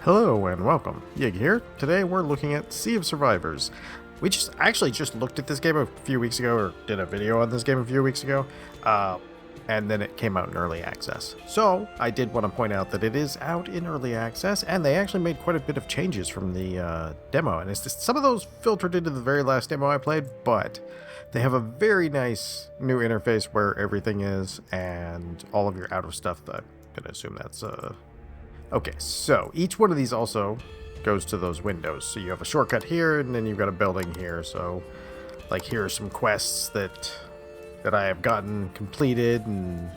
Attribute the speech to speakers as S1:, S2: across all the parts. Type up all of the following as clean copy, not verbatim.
S1: Hello and welcome. Yig here. Today we're looking at Sea of Survivors. We just looked at this game a few weeks ago, or did a video on this game a few weeks ago, and then it came out in early access. So I did want to point out that it is out in early access, and they actually made quite a bit of changes from the demo. And it's just some of those filtered into the very last demo I played, but they have a very nice new interface where everything is, and all of your out of stuff. I'm gonna assume that's Okay, so each one of these also goes to those windows. So you have a shortcut here, and then you've got a building here. So, like, here are some quests that I have gotten completed and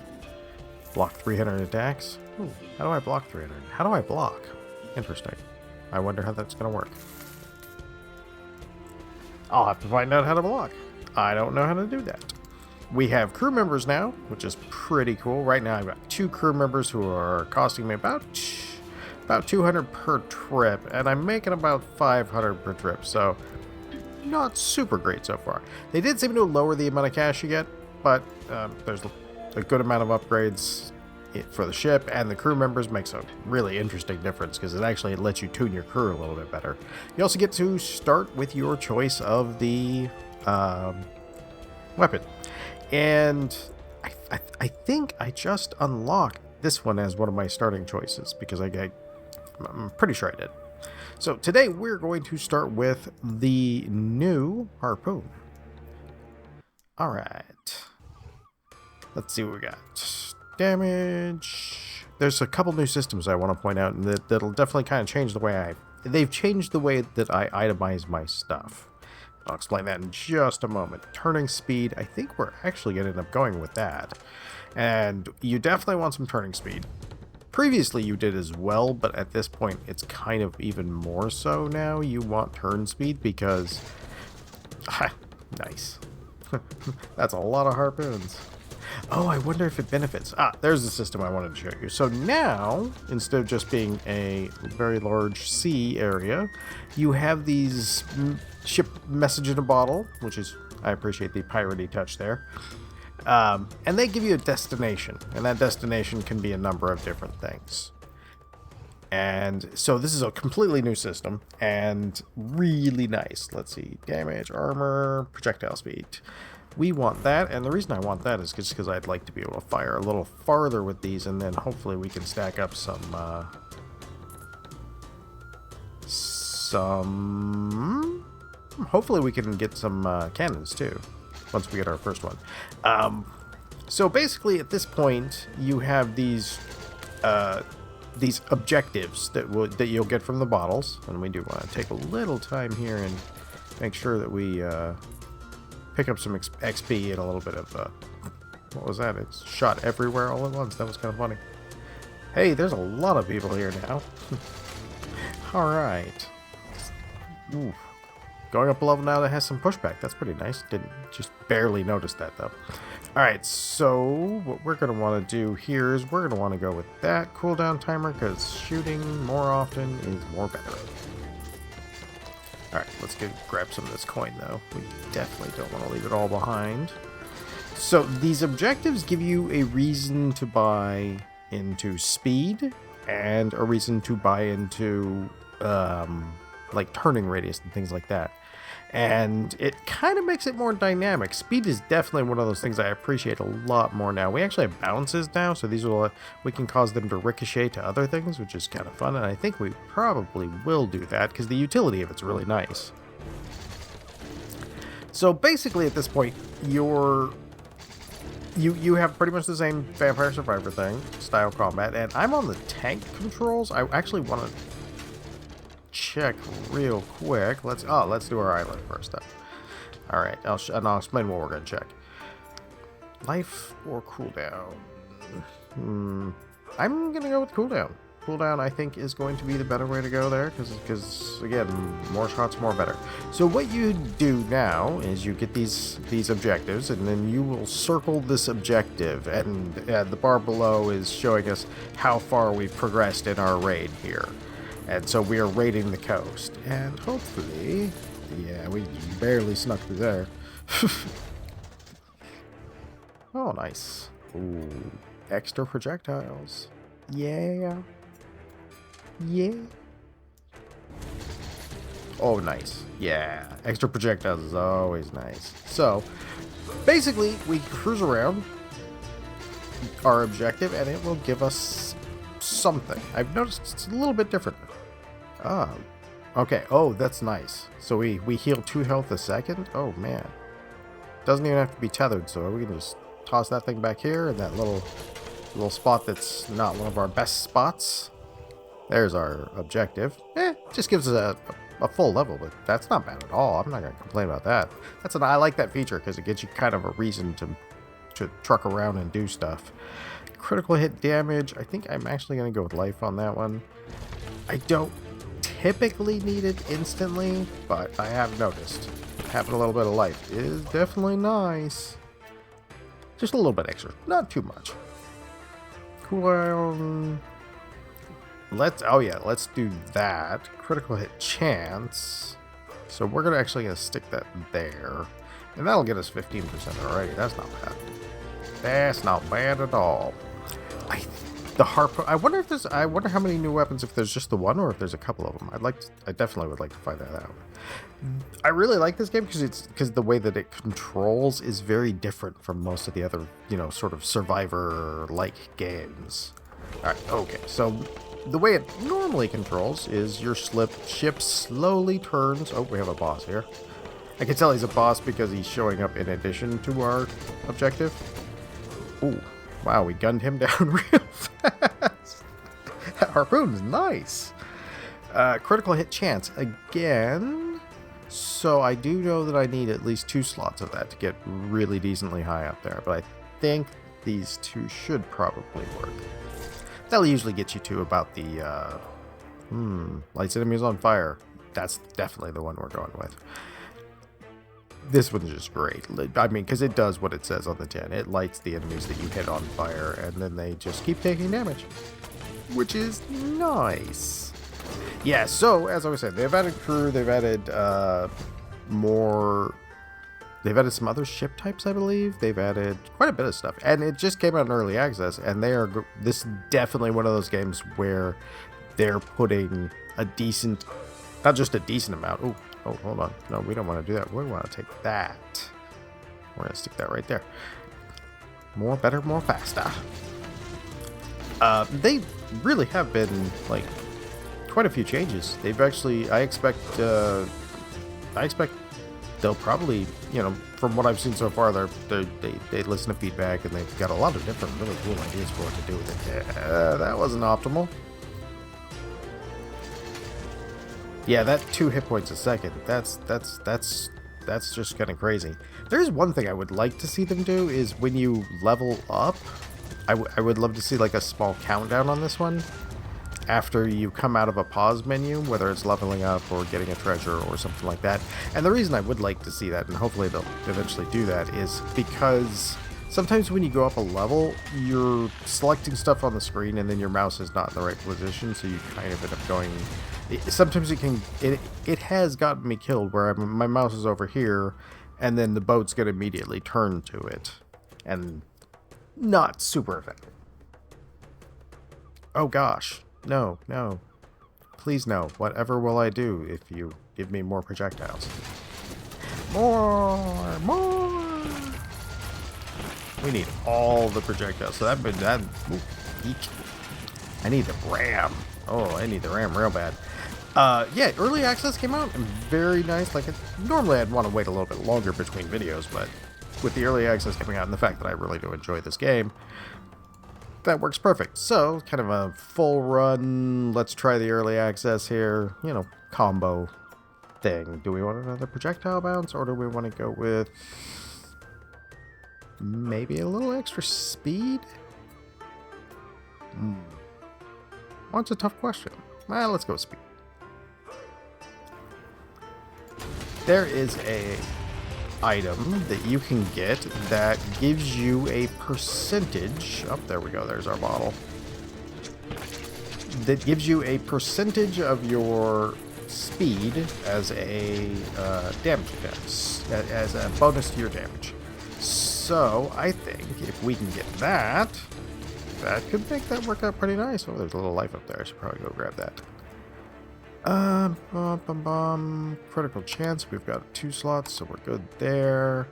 S1: block 300 attacks. Ooh, how do I block 300? How do I block? Interesting. I wonder how that's going to work. I'll have to find out how to block. I don't know how to do that. We have crew members now, which is pretty cool. Right now I've got 2 crew members who are costing me about 200 per trip, and I'm making about 500 per trip, so not super great so far. They did seem to lower the amount of cash you get, but there's a good amount of upgrades for the ship, and the crew members makes a really interesting difference because it actually lets you tune your crew a little bit better. You also get to start with your choice of the weapon. And I think I just unlocked this one as one of my starting choices because I'm pretty sure I did. So today we're going to start with the new harpoon. All right. Let's see what we got. Damage. There's a couple new systems I want to point out, and that'll definitely kind of change the way they've changed the way that I itemize my stuff. I'll explain that in just a moment. Turning speed, I think we're actually going to end up going with that. And you definitely want some turning speed. Previously you did as well, but at this point it's kind of even more so now. You want turn speed because... nice. That's a lot of harpoons. Oh, I wonder if it benefits. There's the system I wanted to show you. So now, instead of just being a very large sea area, you have these ship message in a bottle, which is, I appreciate the piratey touch there. And they give you a destination, and that destination can be a number of different things. And so this is a completely new system, and really nice. Let's see, damage, armor, projectile speed. We want that, and the reason I want that is just because I'd like to be able to fire a little farther with these, and then hopefully we can stack up hopefully we can get some cannons too, once we get our first one. So basically at this point, you have these objectives that you'll get from the bottles, and we do want to take a little time here and make sure that we pick up some XP and a little bit of, what was that? It's shot everywhere all at once. That was kind of funny. Hey, there's a lot of people here now. Alright. Going up a level now that has some pushback. That's pretty nice. Didn't just barely notice that though. Alright, so what we're going to want to do here is we're going to want to go with that cooldown timer because shooting more often is more better. Alright, let's go grab some of this coin, though. We definitely don't want to leave it all behind. So, these objectives give you a reason to buy into speed, and a reason to buy into, like, turning radius and things like that. And it kind of makes it more dynamic. Speed is definitely one of those things I appreciate a lot more now. We actually have bounces now, so we can cause them to ricochet to other things, which is kind of fun, and I think we probably will do that, because the utility of it's really nice. So basically at this point, you have pretty much the same Vampire Survivor thing, style combat, and I'm on the tank controls. I actually want to check real quick. Let's do our island first then. Alright, I'll explain what we're going to check. Life or cooldown? I'm going to go with cooldown. Cooldown, I think, is going to be the better way to go there, because again, more shots, more better. So what you do now is you get these objectives, and then you will circle this objective, and the bar below is showing us how far we've progressed in our raid here. And so we are raiding the coast. And hopefully... Yeah, we barely snuck through there. Oh, nice. Ooh, extra projectiles. Yeah. Yeah. Oh, nice. Yeah, extra projectiles is always nice. So, basically, we cruise around our objective, and it will give us something. I've noticed it's a little bit different. Ah, okay. Oh, that's nice. So we heal 2 health a second? Oh, man. Doesn't even have to be tethered, so we can just toss that thing back here in that little spot that's not one of our best spots. There's our objective. Just gives us a full level, but that's not bad at all. I'm not going to complain about that. I like that feature because it gives you kind of a reason to truck around and do stuff. Critical hit damage. I think I'm actually going to go with life on that one. I don't typically need it instantly, but I have noticed having a little bit of life is definitely nice. Just a little bit extra, not too much. Cooldown. Let's do that. Critical hit chance. So we're gonna stick that there, and that'll get us 15% already. That's not bad. That's not bad at all. The harpoon. I wonder how many new weapons. If there's just the one, or if there's a couple of them. I definitely would like to find that out. I really like this game because the way that it controls is very different from most of the other, sort of survivor-like games. All right. Okay. So the way it normally controls is your ship slowly turns. Oh, we have a boss here. I can tell he's a boss because he's showing up in addition to our objective. Ooh. Wow, we gunned him down real fast. That harpoon's nice. Critical hit chance again. So I do know that I need at least 2 slots of that to get really decently high up there. But I think these 2 should probably work. That'll usually get you to about the... lights enemies on fire. That's definitely the one we're going with. This one's just great. I mean, because it does what it says on the tin. It lights the enemies that you hit on fire, and then they just keep taking damage, which is nice. Yeah, so, as I was saying, they've added crew, they've added they've added some other ship types, I believe. They've added quite a bit of stuff, and it just came out in early access, and this is definitely one of those games where they're putting a decent, not just a decent amount. Oh, hold on. No, we don't want to do that. We want to take that. We're going to stick that right there. More, better, more, faster. They really have been, quite a few changes. They've actually, I expect they'll probably, from what I've seen so far, they listen to feedback, and they've got a lot of different really cool ideas for what to do with it. That wasn't optimal. Yeah, that 2 hit points a second. That's just kind of crazy. There's one thing I would like to see them do is when you level up, I would love to see a small countdown on this one after you come out of a pause menu, whether it's leveling up or getting a treasure or something like that. And the reason I would like to see that, and hopefully they'll eventually do that, is because sometimes when you go up a level, you're selecting stuff on the screen and then your mouse is not in the right position, so you kind of end up going... Sometimes it has gotten me killed where my mouse is over here, and then the boat's going to immediately turn to it, and not super effective. Oh gosh, no, please no. Whatever will I do if you give me more projectiles? More. We need all the projectiles. So I need the RAM. Oh, I need the RAM real bad. Yeah, early access came out and very nice. Normally I'd want to wait a little bit longer between videos, but with the early access coming out and the fact that I really do enjoy this game, that works perfect. So, kind of a full run, let's try the early access here, combo thing. Do we want another projectile bounce, or do we want to go with maybe a little extra speed? Well, it's a tough question. Well, let's go speed. There is a item that you can get that gives you a percentage. Oh, there we go. There's our bottle. That gives you a percentage of your speed as a damage bonus, as a bonus to your damage. So I think if we can get that could make that work out pretty nice. Oh, there's a little life up there. I should probably go grab that. Critical chance. We've got 2 slots, so we're good there.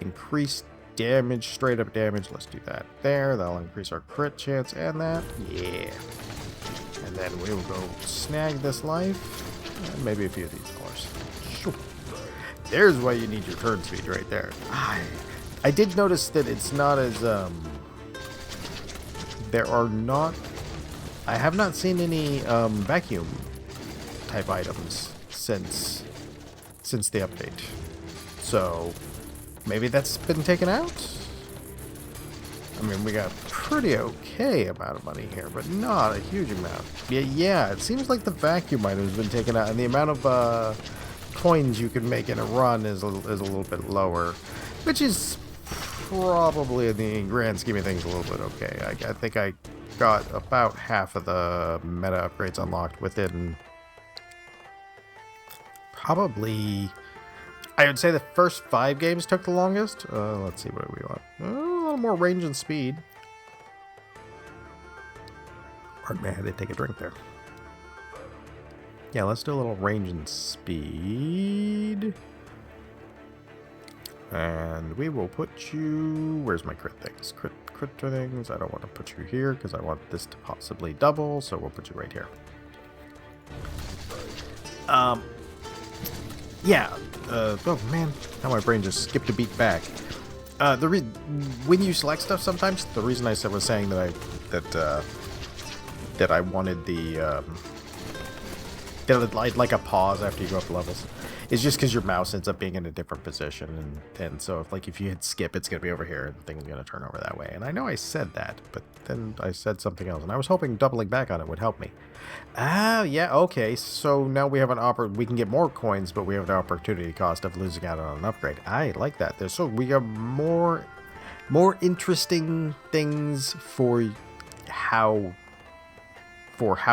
S1: Increased damage, straight up damage. Let's do that there. That'll increase our crit chance and that. Yeah. And then we will go snag this life. And maybe a few of these dollars. Sure. There's why you need your turn speed right there. I did notice that it's not as, there are not, I have not seen any, vacuum type items since the update. So, maybe that's been taken out? I mean, we got a pretty okay amount of money here, but not a huge amount. Yeah, it seems like the vacuum item has been taken out, and the amount of, coins you can make in a run is a little bit lower, which is probably in the grand scheme of things a little bit okay. I think I got about half of the meta upgrades unlocked within probably, I would say the first 5 games took the longest. Let's see what do we want. A little more range and speed. Pardon me, I had to take a drink there. Yeah, let's do a little range and speed. And we will put you... Where's my crit things? Crit things. I don't want to put you here because I want this to possibly double, so we'll put you right here. Yeah. Oh, man. Now my brain just skipped a beat back. When you select stuff sometimes, the reason I was saying that I wanted the... like a pause after you go up levels. It's just because your mouse ends up being in a different position, and so if you hit skip, it's gonna be over here, and things are gonna turn over that way. And I know I said that, but then I said something else, and I was hoping doubling back on it would help me. Ah, yeah, okay. So now we have we can get more coins, but we have the opportunity cost of losing out on an upgrade. I like that. So we have more interesting things for how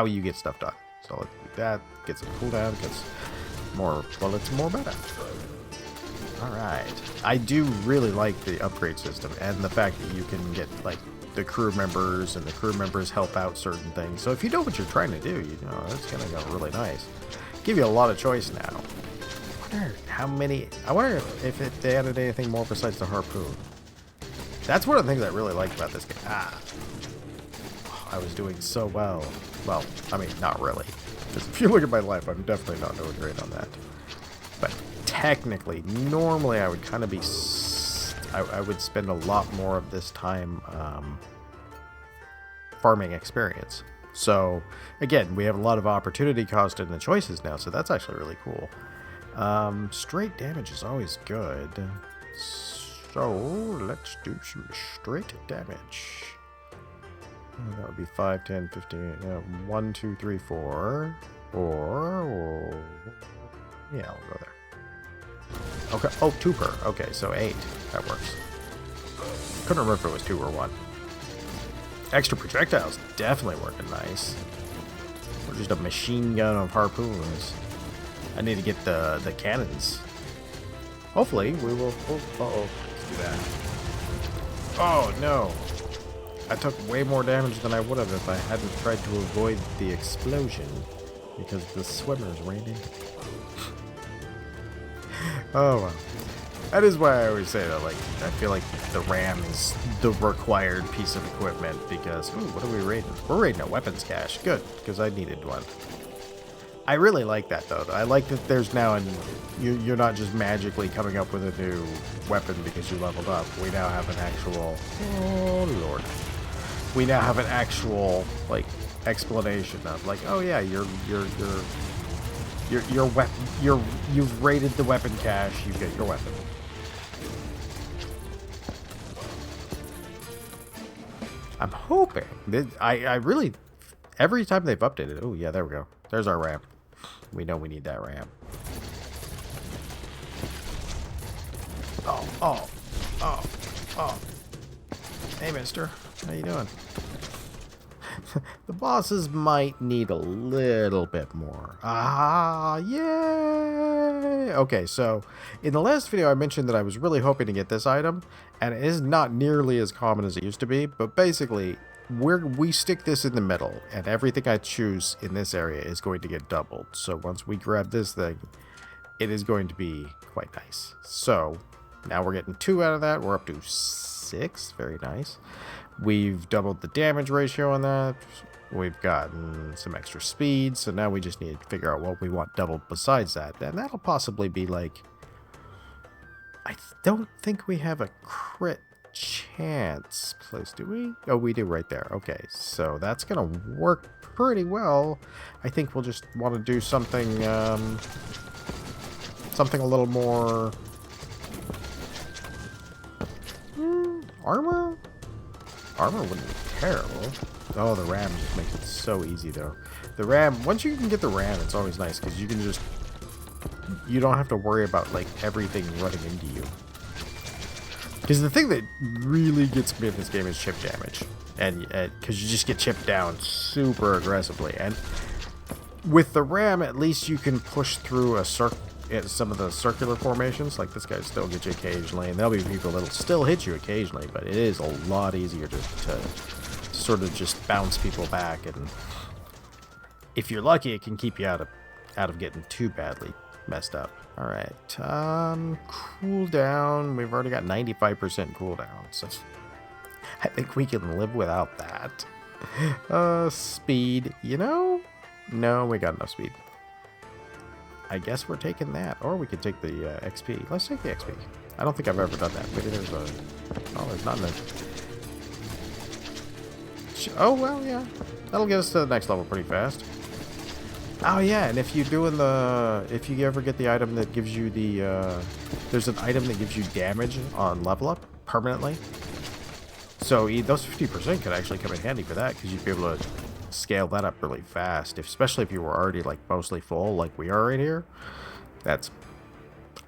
S1: you get stuff done. So let's do that. Get some cooldown. Gets more bullets, more meta. Alright. I do really like the upgrade system and the fact that you can get, like, the crew members, and the crew members help out certain things. So if you know what you're trying to do, you know, it's going to go really nice. Give you a lot of choice now. I wonder how many... I wonder if they added anything more besides the harpoon. That's one of the things I really like about this game. I was doing so well. Well, I mean, not really. Because if you look at my life, I'm definitely not doing great on that. But technically, normally I would kind of be... I would spend a lot more of this time farming experience. So, again, we have a lot of opportunity cost in the choices now, so that's actually really cool. Straight damage is always good. So, let's do some straight damage. That would be 5, 10, 15, 1, 2, 3, 4. Or yeah, I'll go there. Okay, oh, 2 per. Okay, so 8. That works. Couldn't remember if it was 2 or 1. Extra projectiles definitely working nice. Or just a machine gun of harpoons. I need to get the cannons. Hopefully, we will... Uh-oh. Let's do that. Oh, no. I took way more damage than I would have if I hadn't tried to avoid the explosion. Because the swimmers ran in. Oh, well. That is why I always say that, like, I feel like the RAM is the required piece of equipment because, ooh, what are we raiding? We're raiding a weapons cache. Good, because I needed one. I really like that, though. I like that there's now you're not just magically coming up with a new weapon because you leveled up. We now have an actual... Oh, Lord. We now have an actual, like, explanation of, like, oh, yeah, you've raided the weapon cache, you get your weapon. I'm hoping that I really, every time they've updated, oh yeah, there we go. There's our ramp. We know we need that ramp. Oh. Hey, mister. How you doing? The bosses might need a little bit more. Ah, yay! Okay, so in the last video I mentioned that I was really hoping to get this item, and it is not nearly as common as it used to be, but basically we stick this in the middle, and everything I choose in this area is going to get doubled. So once we grab this thing, it is going to be quite nice. So now we're getting 2 out of that. We're up to 6. Very nice. We've doubled the damage ratio on that. We've gotten some extra speed. So now we just need to figure out what we want doubled besides that. And that'll possibly be like... I don't think we have a crit chance place, do we? Oh, we do right there. Okay, so that's gonna work pretty well. I think we'll just want to do something something a little more armor wouldn't be terrible. Oh, the ram just makes it so easy though. The ram, once you can get the ram, it's always nice because you can just, you don't have to worry about like everything running into you. Because the thing that really gets me in this game is chip damage. And because you just get chipped down super aggressively. And with the ram, at least you can push through some of the circular formations. Like this guy still gets you occasionally. And there'll be people that'll still hit you occasionally. But it is a lot easier to sort of just bounce people back. And if you're lucky, it can keep you out of getting too badly messed up. All right, cooldown. We've already got 95% cooldown, so I think we can live without that. Speed, you know? No, we got enough speed. I guess we're taking that, or we could take the XP. Let's take the XP. I don't think I've ever done that. Maybe there's a... Oh, there's not enough. Oh, well, yeah. That'll get us to the next level pretty fast. Oh yeah, and if you ever get the item that gives you the, there's an item that gives you damage on level up permanently. So those 50% could actually come in handy for that, because you'd be able to scale that up really fast, especially if you were already like mostly full, like we are right here. I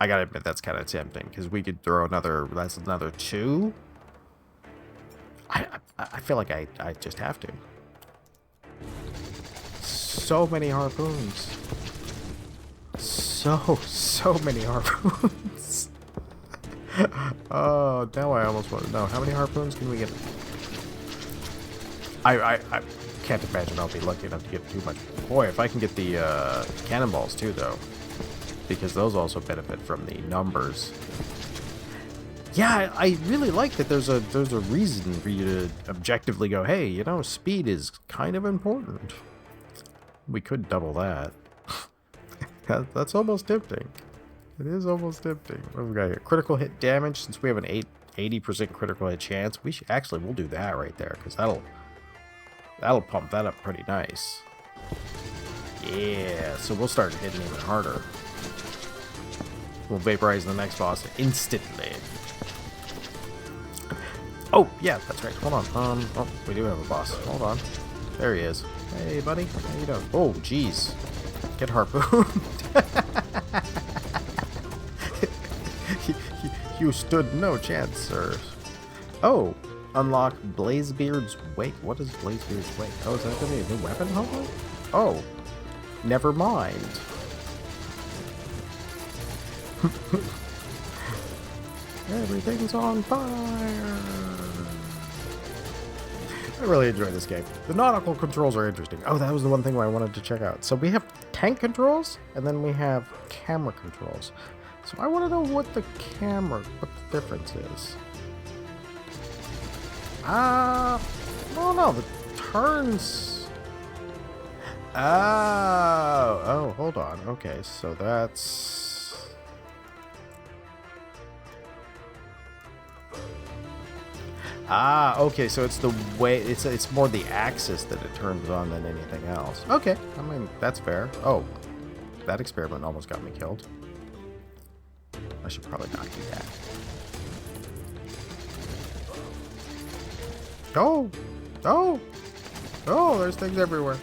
S1: gotta admit, that's kind of tempting, because we could throw that's another 2. I feel like I just have to. So many harpoons. So many harpoons. Oh, now I almost want to know. How many harpoons can we get? I can't imagine I'll be lucky enough to get too much. Boy, if I can get the cannonballs too, though. Because those also benefit from the numbers. Yeah, I really like that there's a reason for you to objectively go, hey, you know, speed is kind of important. We could double that. That's almost tempting. It is almost tempting. What have we got here? Critical hit damage. Since we have an 80% critical hit chance, we'll do that right there, because that'll pump that up pretty nice. Yeah, so we'll start hitting even harder. We'll vaporize the next boss instantly. Oh yeah, that's right. Hold on. Oh, we do have a boss. Hold on. There he is. Hey, buddy. How you doing? Oh, jeez. Get harpooned. You stood no chance, sir. Oh, unlock Blazebeard's Wake. What is Blazebeard's Wake? Oh, is that going to be a new weapon, hopefully? Oh, never mind. Everything's on fire. I really enjoy this game. The nautical controls are interesting. Oh, that was the one thing I wanted to check out. So we have tank controls, and then we have camera controls. So I want to know what the difference is. I don't know. The turns. Oh, hold on. Okay, so that's. Okay, so it's the way, it's more the axis that it turns on than anything else. Okay, I mean, that's fair. Oh, that experiment almost got me killed. I should probably not do that. Oh! Oh! Oh, there's things everywhere.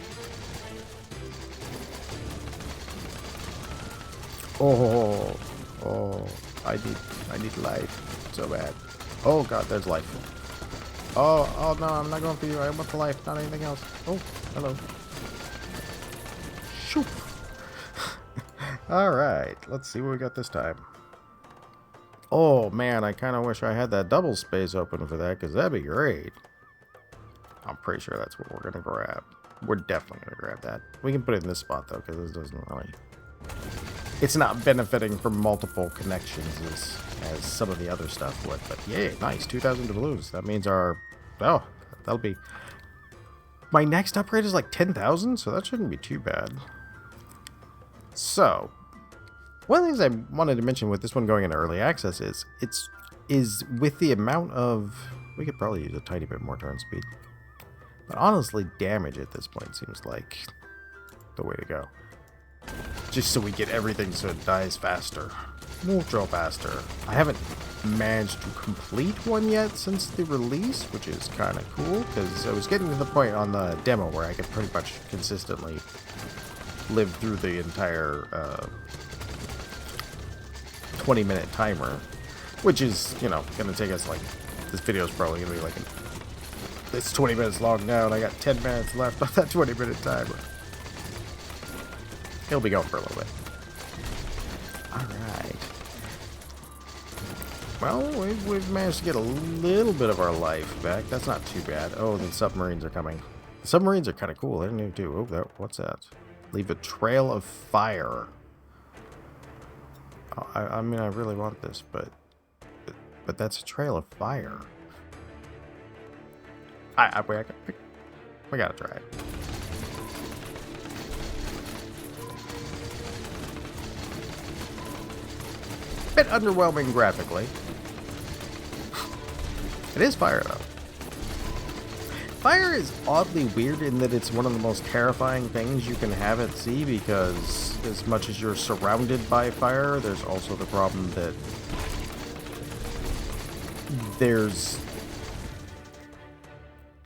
S1: Oh, I need life so bad. Oh god, there's life. Oh no, I'm not going for you. I want the life, not anything else. Oh, hello. Shoop. Alright, let's see what we got this time. Oh man, I kind of wish I had that double space open for that, because that'd be great. I'm pretty sure that's what we're gonna grab. We're definitely gonna grab that. We can put it in this spot though, because this doesn't really... It's not benefiting from multiple connections as some of the other stuff would. But yay, nice, 2,000 doubloons. That means our... Oh, that'll be... My next upgrade is like 10,000, so that shouldn't be too bad. So, one of the things I wanted to mention with this one going into early access is with the amount of... We could probably use a tiny bit more turn speed. But honestly, damage at this point seems like the way to go. Just so we get everything so it dies faster. Mucho faster. I haven't managed to complete one yet since the release, which is kind of cool, because I was getting to the point on the demo where I could pretty much consistently live through the entire 20-minute timer, which is, you know, going to take us like... This video is probably going to be like... It's 20 minutes long now, and I got 10 minutes left on that 20-minute timer. He'll be going for a little bit. Alright. Well, we've managed to get a little bit of our life back. That's not too bad. Oh, the submarines are coming. The submarines are kind of cool. They're new too. Oh, what's that? Leave a trail of fire. Oh, I mean, I really want this, but that's a trail of fire. We gotta try it. Bit underwhelming graphically. It is fire though. Fire is oddly weird in that it's one of the most terrifying things you can have at sea, because as much as you're surrounded by fire, there's also the problem that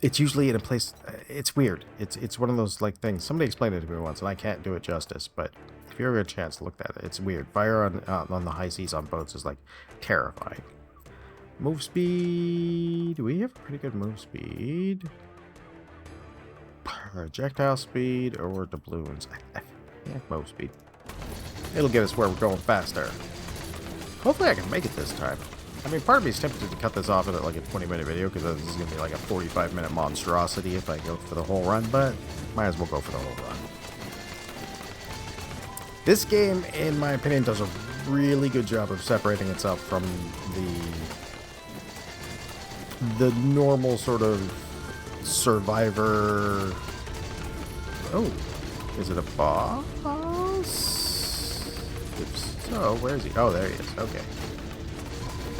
S1: it's usually in a place... It's weird. It's one of those like things. Somebody explained it to me once, and I can't do it justice, but if you ever get a chance to look at it, it's weird. Fire on the high seas on boats is like terrifying. Move speed. We have pretty good move speed. Projectile speed or doubloons. Yeah, move speed. It'll get us where we're going faster. Hopefully I can make it this time. I mean, part of me is tempted to cut this off at like a 20-minute video, because this is going to be like a 45-minute monstrosity if I go for the whole run, but might as well go for the whole run. This game, in my opinion, does a really good job of separating itself from the normal sort of survivor... Oh, is it a boss? If so, where is he? Oh, there he is. Okay.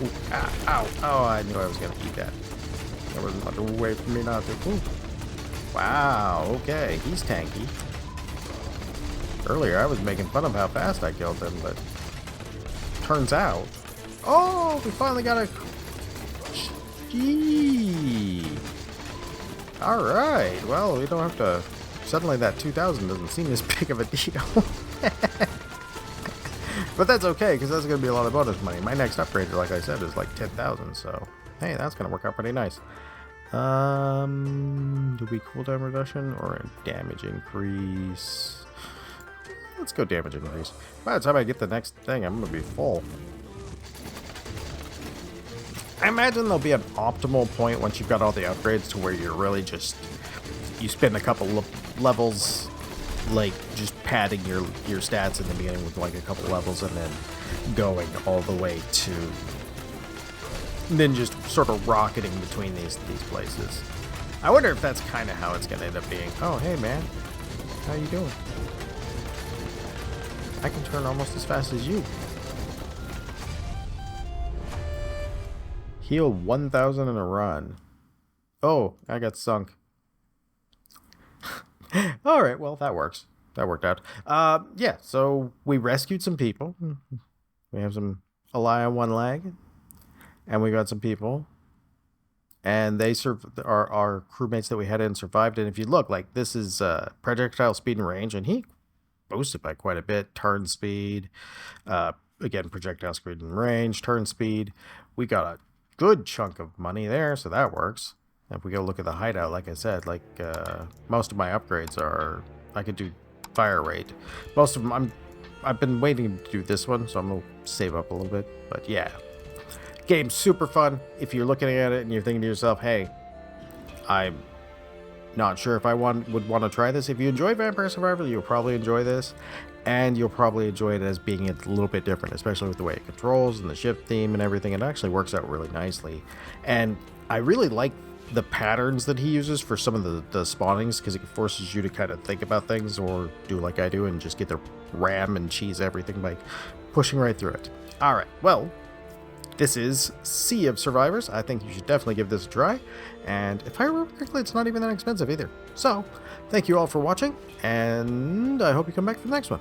S1: Ooh, ow. Oh, I knew I was going to eat that. There was not a way for me not to. Ooh. Wow, okay. He's tanky. Earlier, I was making fun of how fast I killed him, but turns out... Oh, we finally got a... Gee. Alright, well, we don't have to... Suddenly that 2,000 doesn't seem as big of a deal. But that's okay, because that's going to be a lot of bonus money. My next upgrade, like I said, is like 10,000, so... Hey, that's going to work out pretty nice. Do we cooldown reduction or a damage increase? Let's go damage increase. By the time I get the next thing, I'm going to be full. I imagine there'll be an optimal point once you've got all the upgrades to where you're really just... You spend a couple levels, like, just padding your stats in the beginning with, like, a couple levels, and then going all the way to... Then just sort of rocketing between these places. I wonder if that's kind of how it's going to end up being. Oh, hey, man. How you doing? I can turn almost as fast as you. Heal 1,000 in a run. Oh, I got sunk. Alright, well, that works. That worked out. Yeah, so we rescued some people. We have some ally on one leg. And we got some people. And they our crewmates that we had in survived. And if you look, like, this is projectile speed and range. And he boosted by quite a bit. Turn speed. Again, projectile speed and range. Turn speed. We got a good chunk of money there, so that works. If we go look at the hideout, like I said, like most of my upgrades are, I could do fire rate. Most of them, I've been waiting to do this one, so I'm gonna save up a little bit. But yeah, game's super fun. If you're looking at it and you're thinking to yourself, hey, I'm Not sure if I would want to try this. If you enjoy Vampire Survivor, you'll probably enjoy this, and you'll probably enjoy it as being a little bit different, especially with the way it controls and the shift theme and everything. It actually works out really nicely, and I really like the patterns that he uses for some of the spawnings, because it forces you to kind of think about things, or do like I do and just get the ram and cheese everything by pushing right through it. All right, well, this is Sea of Survivors. I think you should definitely give this a try. And if I remember correctly, it's not even that expensive either. So, thank you all for watching, and I hope you come back for the next one.